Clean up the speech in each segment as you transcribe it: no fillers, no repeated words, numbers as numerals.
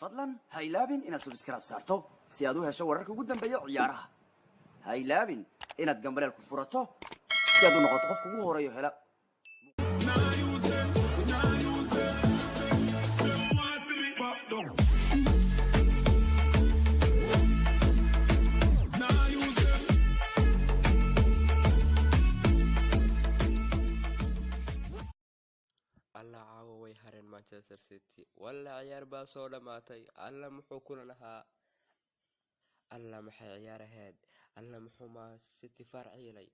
fadlan ha ilaabin inaad subscribe saarto si aad u hesho wararka ugu dambeeya ciyaaraha. Ha ilaabin inaad gambaleel ku furato si aad u noqoto qofka ugu horeeyo hela. alla caawa way hareen Manchester City walla ciyaar baa soo dhamaatay alla muxuu kula lahaa alla maxay ciyaaraheed alla muxuu ma City farcilay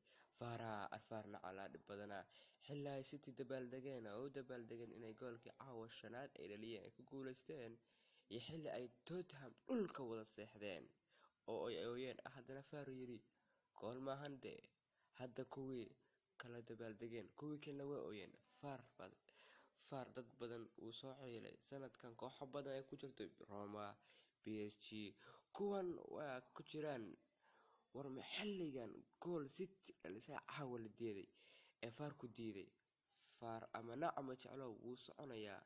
farna ala dhib badana xilay City dabaaldegeen inay goolkii caawa shanaad ay dhaliyeen ay ku guuleysteen iyo xilli ay Tottenham dhulka wada seexdeen oo ay ooyeen hadana far yiri gool ma hande hadda kuwii kala dabaaldegeen kuwii kale way ooyeen far dad badan uu soo ciilay sanadkan kooxo badan ay ku jirto Roma PSG kuwan waa ku jiraan war maxalligan gool City dhalisa caawa la diiday ee far ku diiday far ama nacam jeclo wuu soconayaa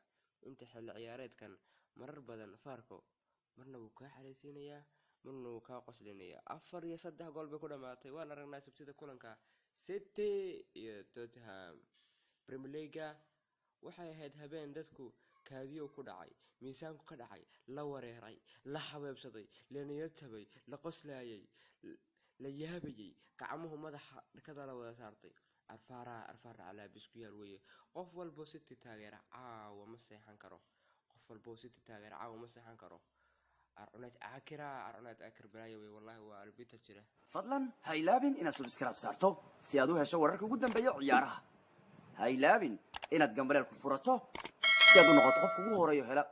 inta xilli ciyaareedkan marar badan farko marna wuu ka xariisinayaa marna wuu ka qoslinayaa 4 iyo 3 gool bay ku dhamaatay waan aragnaa sabtida kulanka City iyo Tottenham Premier League waxay ahayd habeen dadku kaadiyo ku dhacay miisaanku ka dhacay la wareeray la xabeebsaday la niyad tabay la qoslayay la yaabayay gacmuhu madaxa ka dala wada saartay arfaar ala bisku yar weeye qof walbo City taageera caawa ma seexan karo qof walbo City taageera caawa ma seexan karo arunat akir balaayo way wallahi waa arbita jira fadlan ha ilaabin inaad subscribe saarto si aad u hesho wararka ugu dambeeya ciyaaraha. Ha ilaabin inaad gambaleel ku furato si aad u noqoto qofka ugu horeeyo hela.